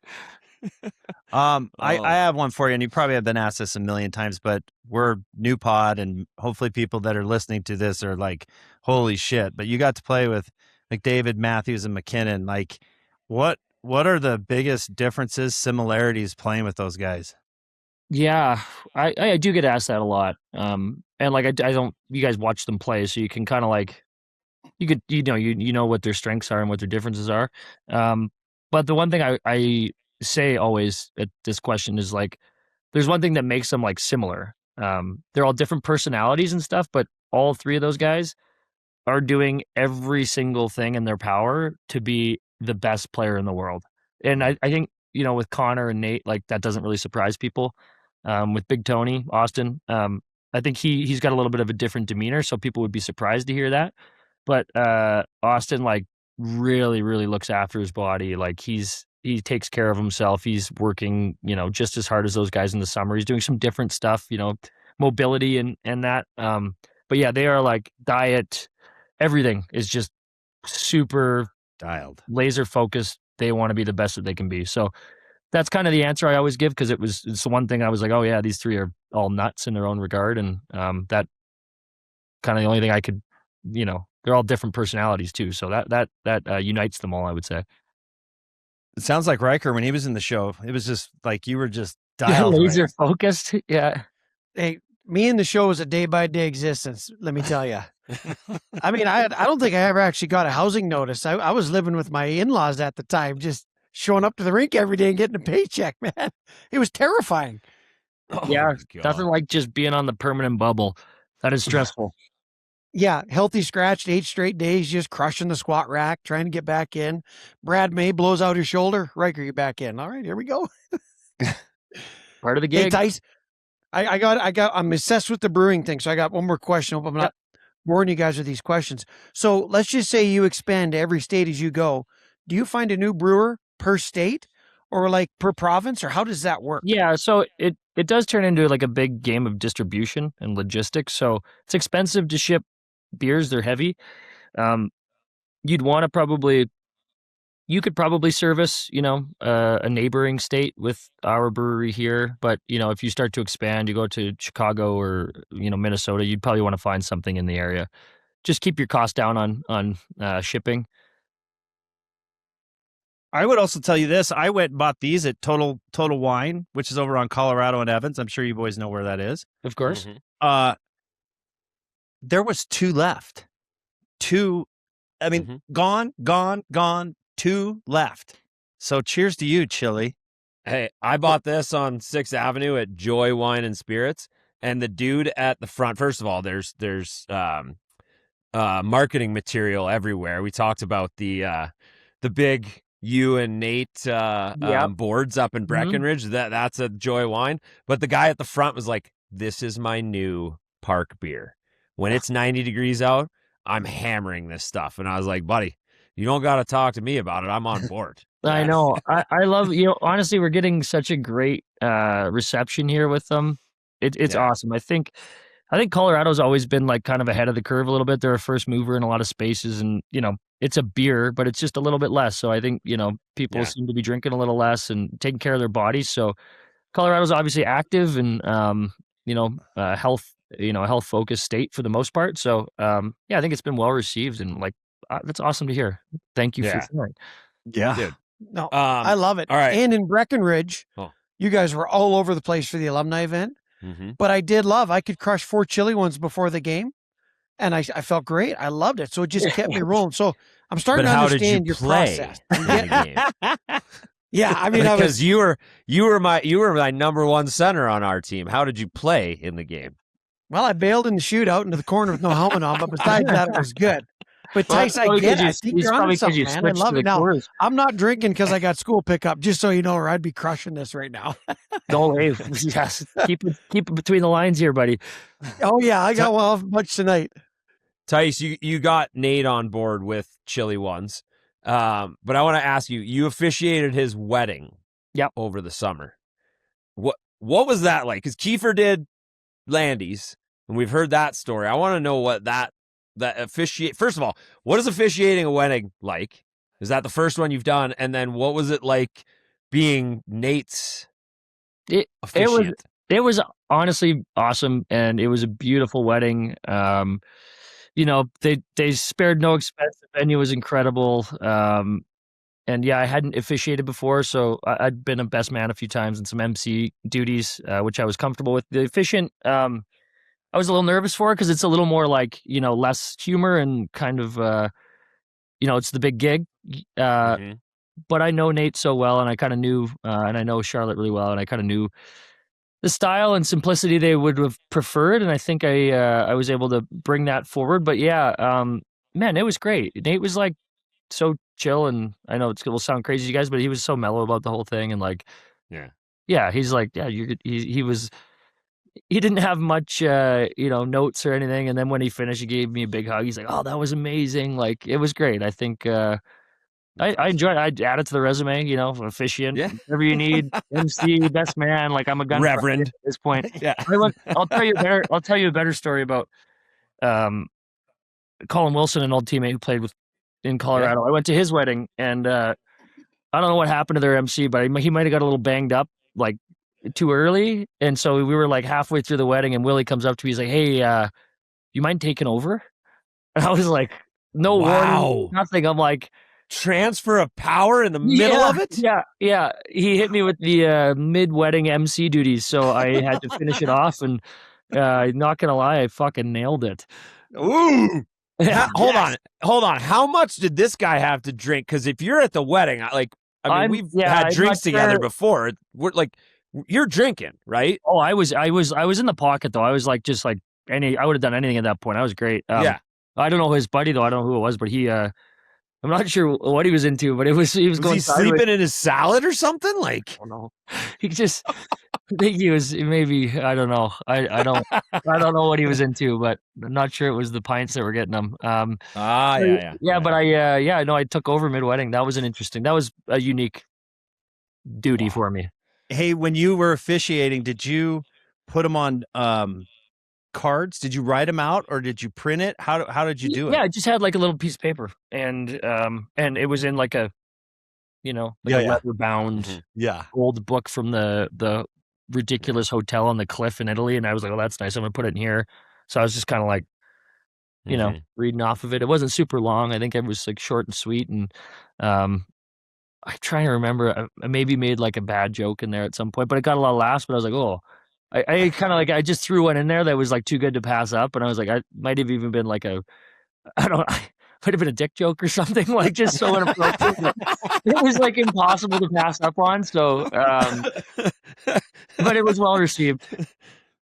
I have one for you, and you probably have been asked this a million times, but we're new pod, and hopefully people that are listening to this are like, holy shit. But you got to play with McDavid, Matthews, and MacKinnon. Like, what are the biggest differences, similarities playing with those guys? Yeah, I do get asked that a lot. And like I don't. You guys watch them play, so you can kind of like you could you know what their strengths are and what their differences are. But the one thing I say always at this question is like, there's one thing that makes them like similar. They're all different personalities and stuff, but all three of those guys are doing every single thing in their power to be the best player in the world. And I think with Connor and Nate, like that doesn't really surprise people. With Big Tony, Austin, I think he's got a little bit of a different demeanor, so people would be surprised to hear that. But Austin like really, really looks after his body. Like he takes care of himself. He's working, just as hard as those guys in the summer. He's doing some different stuff, mobility and that. But yeah, they are like diet. Everything is just super Dialed. laser focused. They want to be the best that they can be. So that's kind of the answer I always give, because it's the one thing I was like, oh yeah, these three are all nuts in their own regard. And that kind of the only thing I could, they're all different personalities too. So that unites them all, I would say. It sounds like Riker when he was in the show. It was just like you were just dialed. Laser focused. Yeah. Hey, me and the show was a day-by-day existence, let me tell you. I mean, I don't think I ever actually got a housing notice. I was living with my in-laws at the time, just showing up to the rink every day and getting a paycheck, man. It was terrifying. Yeah. Nothing like just being on the permanent bubble. That is stressful. Yeah, healthy scratched 8 straight days, just crushing the squat rack, trying to get back in. Brad May blows out his shoulder. Riker, you're back in. All right, here we go. Part of the Hey, gig. Tice, I'm obsessed with the brewing thing, so I got one more question. Hope I'm not boring you guys with these questions. So let's just say you expand to every state as you go. Do you find a new brewer per state or like per province, or how does that work? Yeah, so it does turn into like a big game of distribution and logistics. So it's expensive to ship beers. They're heavy. You could probably service, a neighboring state with our brewery here. But, if you start to expand, you go to Chicago or, Minnesota, you'd probably want to find something in the area. Just keep your cost down on shipping. I would also tell you this. I went and bought these at Total Wine, which is over on Colorado and Evans. I'm sure you boys know where that is. Of course. Mm-hmm. There was 2 left. 2, I mean, gone, 2 left. So cheers to you, Chili. Hey, I bought this on 6th Avenue at Joy Wine and Spirits. and the dude at the front. First of all, there's marketing material everywhere. We talked about the big you and Nate boards up in Breckenridge. That's a Joy Wine. But the guy at the front was like, "This is my new park beer. When it's 90 degrees out, I'm hammering this stuff." And I was like, "Buddy, you don't got to talk to me about it. I'm on board." I know. I love, honestly, we're getting such a great reception here with them. It's awesome. I think Colorado's always been like kind of ahead of the curve a little bit. They're a first mover in a lot of spaces, and it's a beer, but it's just a little bit less. So I think people seem to be drinking a little less and taking care of their bodies. So Colorado's obviously active and health a health focused state for the most part. So I think it's been well received, and like that's awesome to hear. Thank you for sharing. Yeah. Dude. No, I love it. All right. And in Breckenridge, you guys were all over the place for the alumni event. But I could crush 4 chili ones before the game, and I felt great. I loved it. So it just kept me rolling. So I'm starting to understand your process. Yeah, I mean, because you were my number one center on our team. How did you play in the game? Well, I bailed in the shootout into the corner with no helmet on, but besides that, it was good. But Tyson, I get it. I think you're onto something, man. I love it. Now, I'm not drinking because I got school pickup, just so you know, or I'd be crushing this right now. No way. Yes. Keep it between the lines here, buddy. Oh, yeah. I got much tonight. Tice, you got Nate on board with chili ones. But I want to ask you officiated his wedding over the summer. What was that like? Because Kiefer did Landy's, and we've heard that story. I want to know what that first of all, what is officiating a wedding like? Is that the first one you've done? And then what was it like being Nate's officiant? It was honestly awesome, and it was a beautiful wedding. They spared no expense. The venue was incredible. And I hadn't officiated before, so I'd been a best man a few times and some MC duties, which I was comfortable with. The officiant, I was a little nervous for it because it's a little more like, less humor and kind of, it's the big gig. But I know Nate so well, and I kind of knew, and I know Charlotte really well, and I kind of knew the style and simplicity they would have preferred, and I think I was able to bring that forward. But man, it was great. Nate was like so chill, and I know it will sound crazy to you guys, but he was so mellow about the whole thing, and like, he's like, he didn't have much, notes or anything. And then when he finished, he gave me a big hug. He's like, "Oh, that was amazing." Like, it was great. I think, I enjoyed it. I'd add it to the resume, officiant, whatever you need, MC, best man. Like, I'm a gun reverend at this point. I'll tell you a better story about, Colin Wilson, an old teammate who played in Colorado. I went to his wedding, and, I don't know what happened to their MC, but he might've got a little banged up, like, too early, and so we were like halfway through the wedding, and Willie comes up to me. He's like, "Hey, you mind taking over?" And I was like, "No warning, nothing." I'm like, transfer of power in the middle of it. Yeah. He hit me with the mid-wedding MC duties, so I had to finish it off. And not gonna lie, I fucking nailed it. Ooh. Hold on. How much did this guy have to drink? Because if you're at the wedding, we've had drinks together before. We're like, you're drinking, right? Oh, I was in the pocket though. I was like, just like I would have done anything at that point. I was great. I don't know his buddy though. I don't know who it was, but he, I'm not sure what he was into, but he was going sideways. Sleeping in his salad or something? Like, I don't know. He just, I think he was maybe, I don't know. I don't know what he was into, but I'm not sure it was the pints that were getting him. But I took over mid-wedding. That was that was a unique duty for me. Hey, when you were officiating, did you put them on cards? Did you write them out, or did you print it? How did you do it? Yeah, I just had like a little piece of paper, and it was in like a, a leather bound old book from the ridiculous hotel on the cliff in Italy, and I was like, "Oh, that's nice. I'm gonna put it in here." So I was just kind of like, reading off of it. It wasn't super long. I think it was like short and sweet, and I'm trying to remember. I maybe made like a bad joke in there at some point, but it got a lot of laughs. But I was like, "Oh." I kind of like, I just threw one in there that was like too good to pass up. And I was like, I might have even been like might have been a dick joke or something, like just so inappropriate. It was like impossible to pass up on. So, but it was well received.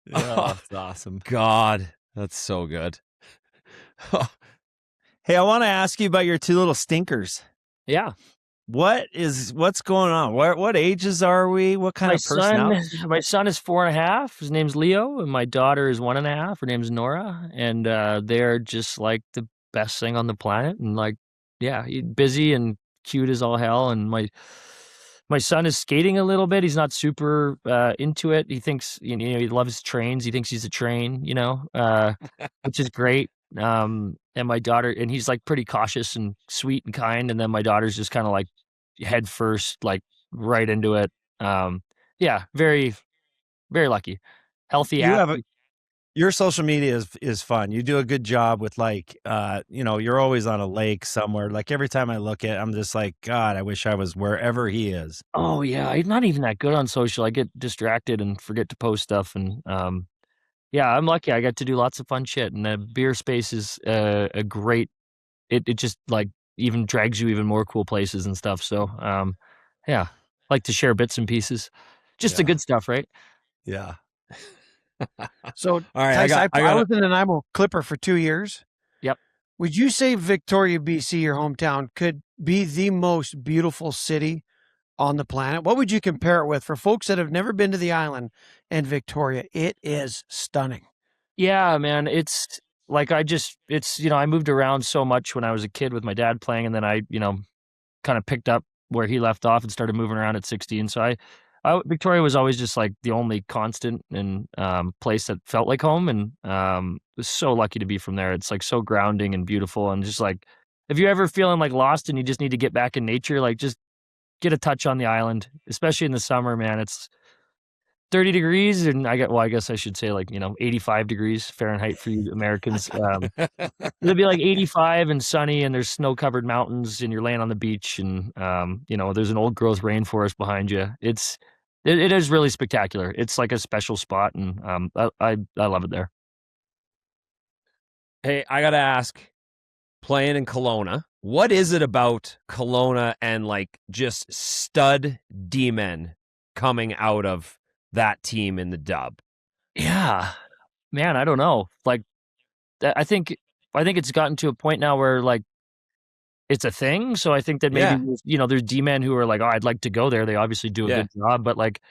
that's awesome. God, that's so good. Hey, I want to ask you about your two little stinkers. Yeah. What's going on? What ages are we? What kind My of personality? my son is 4.5. His name's Leo, and my daughter is 1.5. Her name's Nora, and they're just like the best thing on the planet. And like, yeah, busy and cute as all hell. And my son is skating a little bit. He's not super into it. He thinks he loves trains. He thinks he's a train, which is great. And my daughter, and he's like pretty cautious and sweet and kind. And then my daughter's just kind of like head first, like right into it. Yeah, very, very lucky. Healthy You have athlete. your social media is fun. You do a good job with like, you're always on a lake somewhere. Like every time I look at, I'm just like, God, I wish I was wherever he is. Oh yeah, I'm not even that good on social. I get distracted and forget to post stuff. And yeah, I'm lucky. I get to do lots of fun shit. And the beer space is a great. It just like even drags you even more cool places and stuff. So yeah, like to share bits and pieces, just the Yeah. good stuff, right? Yeah. So, All right, Tyson, I got was an Nanaimo Clipper for 2 years. Yep. Would you say Victoria, BC, your hometown, could be the most beautiful city on the planet? What would you compare it with for folks that have never been to the island and Victoria? It is stunning. Yeah, man. It's like I moved around so much when I was a kid with my dad playing, and then I, kind of picked up where he left off and started moving around at 16. So Victoria was always just like the only constant and place that felt like home, and was so lucky to be from there. It's like so grounding and beautiful, and just like if you're ever feeling like lost and you just need to get back in nature, like just get a touch on the island, especially in the summer, man. It's 30 degrees, and I guess I should say 85 degrees Fahrenheit for you Americans. It'll be like 85 and sunny, and there's snow-covered mountains, and you're laying on the beach, and there's an old growth rainforest behind you. It is really spectacular. It's like a special spot, and I love it there. Hey, I gotta ask, playing in Kelowna, what is it about Kelowna and like just stud D-men coming out of that team in the dub? Yeah, man, I don't know. Like, I think it's gotten to a point now where like it's a thing. So I think that maybe there's D-men who are like, oh, I'd like to go there. They obviously do a good job, but like,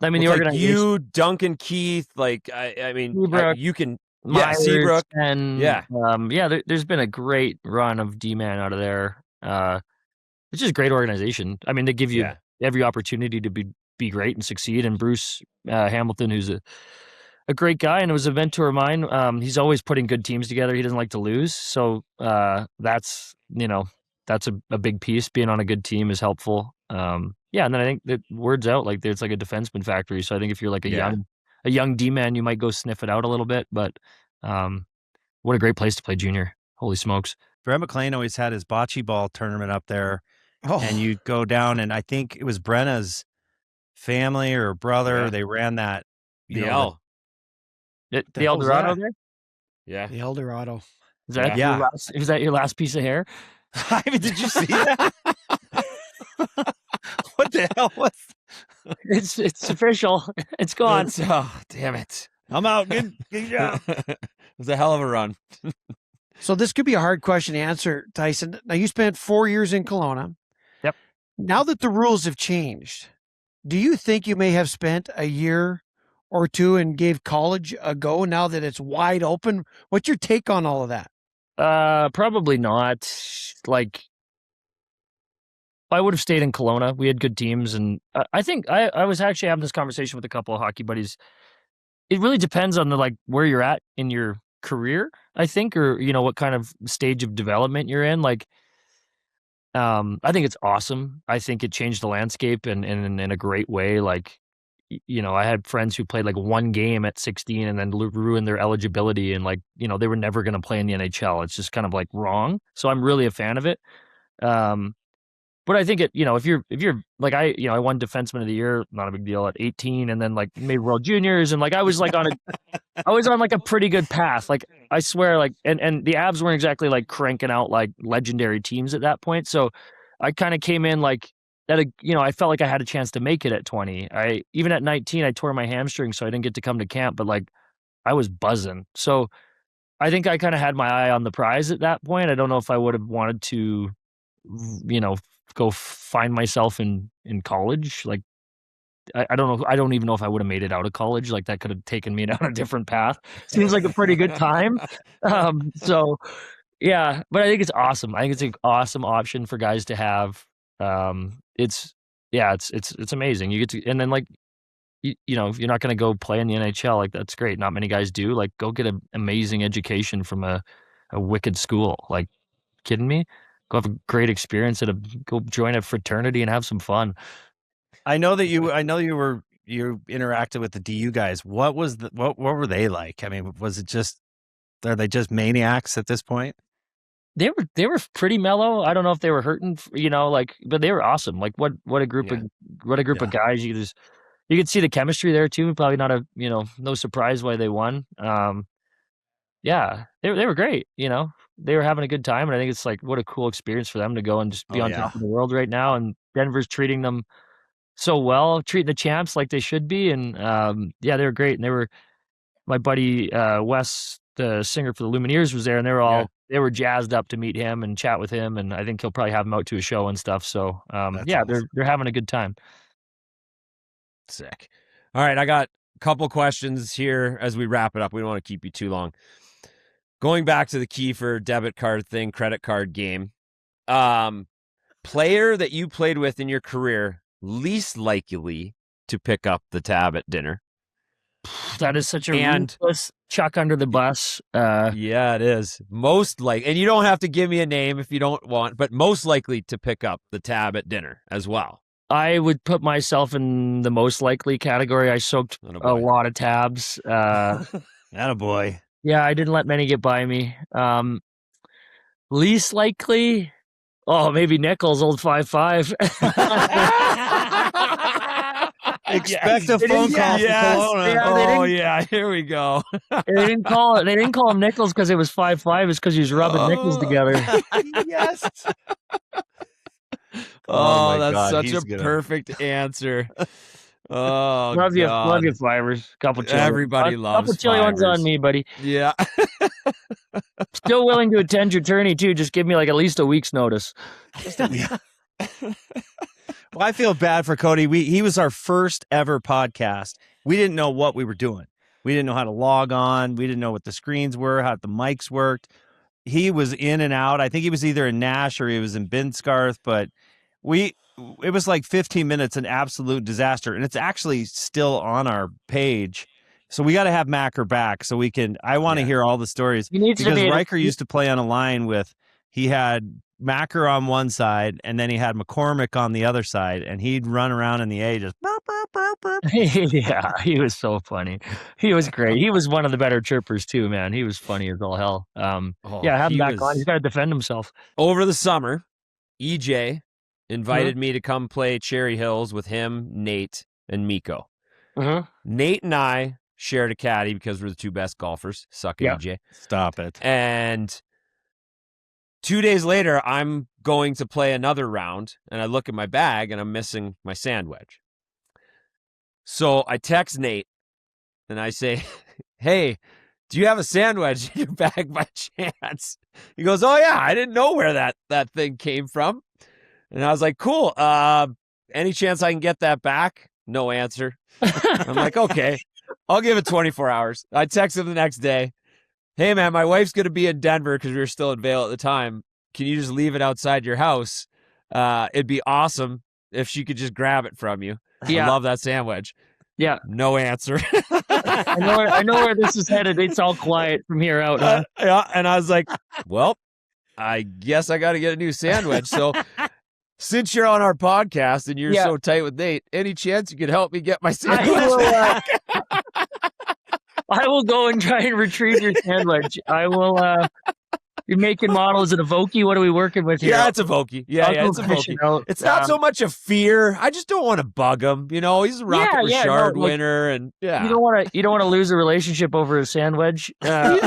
I mean, the Like organization, you, Duncan Keith, like I mean, Seabrook, you can, Myers, Seabrook, and there's been a great run of D-man out of there. It's just a great organization. I mean, they give you every opportunity to be great and succeed. And Bruce Hamilton, who's a great guy and was a mentor of mine. He's always putting good teams together. He doesn't like to lose. So that's a big piece. Being on a good team is helpful. And then I think that word's out, like it's like a defenseman factory. So I think if you're like a young D-man, you might go sniff it out a little bit. But what a great place to play junior. Holy smokes. Brett McLean always had his bocce ball tournament up there. Oh, And you'd go down, and I think it was Brenna's family or brother. Yeah. They ran that. the L. The the hell's Eldorado that? there? Yeah. the Eldorado. Is that Yeah. is that your last piece of hair? Did you see that? What the hell was? It's official. It's gone. Oh, damn it. I'm out. Good job. It was a hell of a run. So this could be a hard question to answer, Tyson. Now, you spent 4 years in Kelowna. Yep. Now that the rules have changed, do you think you may have spent a year or two and gave college a go now that it's wide open? What's your take on all of that? Probably not. Like, I would have stayed in Kelowna. We had good teams, and I think I was actually having this conversation with a couple of hockey buddies. It really depends on where you're at in your career, I think, or what kind of stage of development you're in. Like, I think it's awesome. I think it changed the landscape and in a great way. Like, I had friends who played like one game at 16 and then ruined their eligibility, and they were never going to play in the NHL. It's just kind of like wrong. So I'm really a fan of it. But I think if you're like I won defenseman of the year, not a big deal at 18, and then made World Juniors, and I was on a pretty good path. Like, I swear, and the Avs weren't exactly cranking out legendary teams at that point. So I kind of came in I felt like I had a chance to make it at 20. Even at 19, I tore my hamstring, so I didn't get to come to camp, but like I was buzzing. So I think I kind of had my eye on the prize at that point. I don't know if I would have wanted to, go find myself in college. Like, I don't know. I don't even know if I would have made it out of college. Like that could have taken me down a different path. Seems like a pretty good time. So yeah, but I think it's awesome. I think it's an awesome option for guys to have. It's amazing. You get to, and then like, if you're not going to go play in the NHL, like that's great. Not many guys do. Like go get an amazing education from a wicked school. Like kidding me? Go have a great experience go join a fraternity and have some fun. I know you interacted with the DU guys. What were they like? I mean, are they just maniacs at this point? They were pretty mellow. I don't know if they were hurting, but they were awesome. Like what a group of guys. You could see the chemistry there too. Probably not no surprise why they won. Yeah, they were great. They were having a good time, and I think it's like what a cool experience for them to go and just be on top of the world right now. And Denver's treating them so well, treating the champs like they should be. And they were great. And my buddy Wes, the singer for the Lumineers, was there, and they were jazzed up to meet him and chat with him. And I think he'll probably have him out to a show and stuff. So awesome. They're having a good time. Sick. All right, I got a couple questions here as we wrap it up. We don't want to keep you too long. Going back to the Kiefer debit card thing, credit card game. Player that you played with in your career least likely to pick up the tab at dinner. That is such a ruthless chuck under the bus. Yeah, it is. Most likely, and you don't have to give me a name if you don't want, but most likely to pick up the tab at dinner as well. I would put myself in the most likely category. I soaked a lot of tabs. Attaboy. Yeah, I didn't let many get by me. Least likely, maybe Nichols, old 5'5". Expect a phone call from Kelowna. Here we go. They didn't call him Nichols because it was 5'5". It's because he was rubbing nickels together. Yes. That's such a perfect answer. Oh, love you, Fivers. Couple chili. Everybody loves couple chili ones on me, buddy. Yeah. Still willing to attend your tourney too. Just give me like at least a week's notice. Well, I feel bad for Cody. He was our first ever podcast. We didn't know what we were doing. We didn't know how to log on. We didn't know what the screens were, how the mics worked. He was in and out. I think he was either in Nash or he was in Binscarth, but it was like 15 minutes, an absolute disaster. And it's actually still on our page. So we got to have Macker back so I want to hear all the stories. Because Riker used to play on a line he had Macker on one side and then he had McCormick on the other side, and he'd run around in the A just burp, burp, burp, burp. Yeah, he was so funny. He was great. He was one of the better chirpers too, man. He was funny as all hell. Have him back on. He's got to defend himself. Over the summer, EJ invited me to come play Cherry Hills with him, Nate, and Miko. Nate and I shared a caddy because we're the two best golfers. Suck it, EJ. Stop it. And 2 days later, I'm going to play another round, and I look at my bag, and I'm missing my sand wedge. So I text Nate, and I say, hey, do you have a sand wedge in your bag by chance? He goes, oh, yeah, I didn't know where that thing came from. And I was like, cool. Any chance I can get that back? No answer. I'm like, okay, I'll give it 24 hours. I text him the next day. Hey, man, my wife's going to be in Denver because we were still in Vail at the time. Can you just leave it outside your house? It'd be awesome if she could just grab it from you. I love that sandwich. Yeah. No answer. I know where this is headed. It's all quiet from here out. Huh? Yeah. And I was like, well, I guess I got to get a new sandwich. So since you're on our podcast and you're so tight with Nate, any chance you could help me get my sandwich? I will go and try and retrieve your sandwich. I will. You're making models in a Vokey. What are we working with here? Yeah, it's a Vokey. Yeah, it's a Vokey. It's not so much a fear. I just don't want to bug him. He's a Rocket Richard winner, and you don't want to lose a relationship over a sandwich. But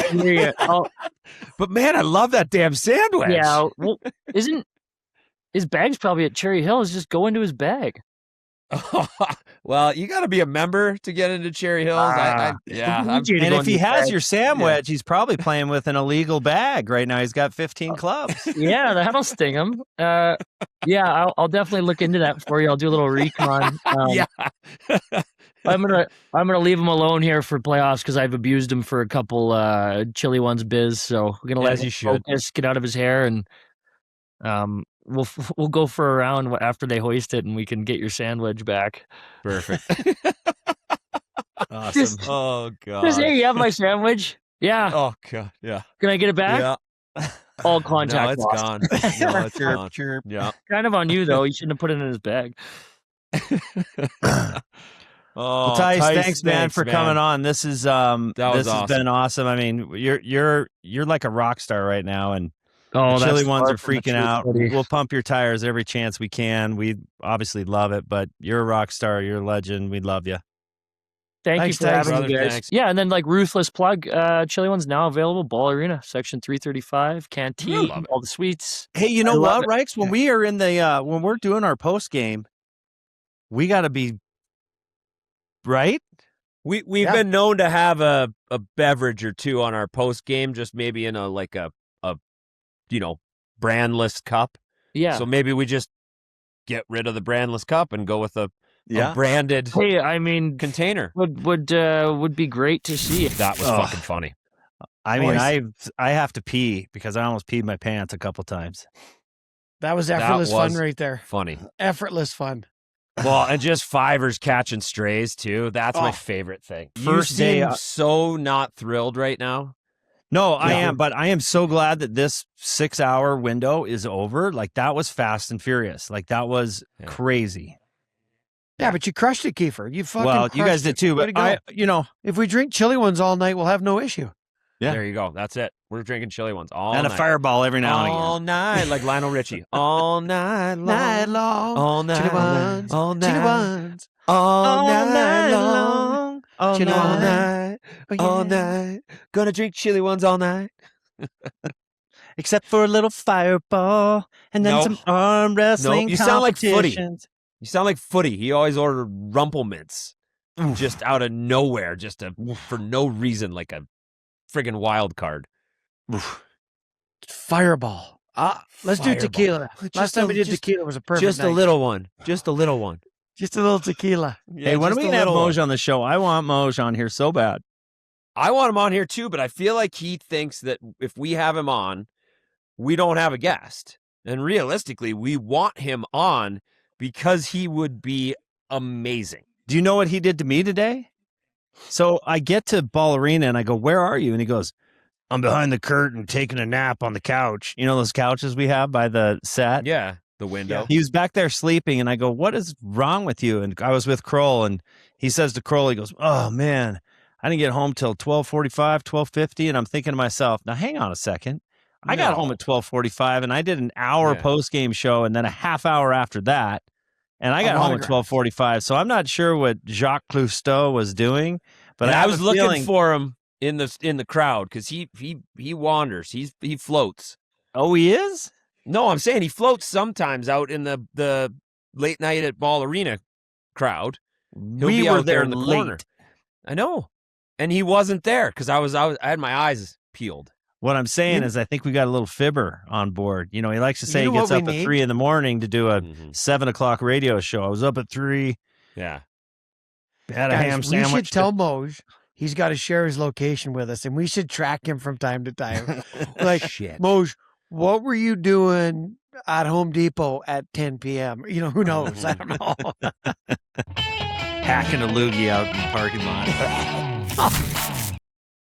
man, I love that damn sandwich. Yeah, well, His bag's probably at Cherry Hills. Just go into his bag. Well, you got to be a member to get into Cherry Hills. And if he has your sandwich, he's probably playing with an illegal bag right now. He's got 15 clubs. Yeah, that'll sting him. I'll definitely look into that for you. I'll do a little recon. I'm gonna leave him alone here for playoffs because I've abused him for a couple chilly ones biz. So we're gonna let him focus, get out of his hair, and we'll go for a round after they hoist it, and we can get your sandwich back. Perfect. Awesome. Oh god. Just, hey, you have my sandwich? Yeah. Oh god. Yeah. Can I get it back? Yeah. All contact. No, it's lost. gone. No, it's gone. Chirp. Yeah. Kind of on you though. You shouldn't have put it in his bag. Well, Tice, thanks, man, for coming on. This is has been awesome. I mean, you're like a rock star right now, and the chilly ones are freaking out. We'll pump your tires every chance we can. We obviously love it, but you're a rock star. You're a legend. We love you. Thanks for having me, guys. Thanks. Yeah, and then like ruthless plug, chili one's now available. Ball Arena, section 335, canteen, all the suites. Hey, you know what, Rikes? When we are in the when we're doing our post game, we got to be right. We've been known to have a beverage or two on our post game, just maybe in a brandless cup. Yeah. So maybe we just get rid of the brandless cup and go with a branded. Hey, I mean, container would be great to see. That was fucking funny. I mean, I have to pee because I almost peed my pants a couple times. That was effortless fun right there. Funny. Effortless fun. Well, and just fivers catching strays too. That's my favorite thing. First day, so not thrilled right now. No, I am, but I am so glad that this 6-hour window is over. Like that was fast and furious. Like that was crazy. Yeah, but you crushed it, Kiefer. You guys did too. But if we drink chili ones all night, we'll have no issue. Yeah, there you go. That's it. We're drinking chili ones all night. And a fireball every now and again. All night, like Lionel Richie. All night long. Night long. All night. Chili ones. All night. Chili ones. All night long. All Chili night. ones. All night. Gonna drink chili ones all night. Except for a little fireball and then some arm wrestling. You sound like Footy. You sound like Footy. He always ordered Rumplemints just out of nowhere, for no reason, like a friggin' wild card. Fireball. Let's do tequila. Last time we did tequila was a perfect Just night. a little one. Just a little one. Just a little tequila. Hey, when are we going to have Moj on the show? I want Moj on here so bad. I want him on here too, but I feel like he thinks that if we have him on, we don't have a guest. And realistically, we want him on because he would be amazing. Do you know what he did to me today? So I get to Ball Arena and I go, "Where are you?" And he goes, "I'm behind the curtain taking a nap on the couch." You know those couches we have by the set? Yeah, the window. He was back there sleeping and I go, "What is wrong with you?" And I was with Kroll and he says to Kroll, he goes, "Oh man, I didn't get home till 12:45, 12:50." And I'm thinking to myself, now hang on a second. I got home at 12:45 and I did an hour post-game show and then a half hour after that. And I got home at 12:45. So I'm not sure what Jacques Cousteau was doing, but I was looking for him in the crowd because he wanders. He floats. Oh, he is? No, I'm saying he floats sometimes out in the late night at Ball Arena crowd. We were there in the corner. I know. And he wasn't there because I had my eyes peeled. What I'm saying is I think we got a little fibber on board. You know, he likes to say he gets up at 3 a.m. to do a 7 o'clock radio show. I was up at 3. Yeah. Had a ham sandwich. We should tell Moj he's got to share his location with us, and we should track him from time to time. Like, Moj, what were you doing at Home Depot at 10 p.m.? You know, who knows? I don't know. Hacking a loogie out in the parking lot.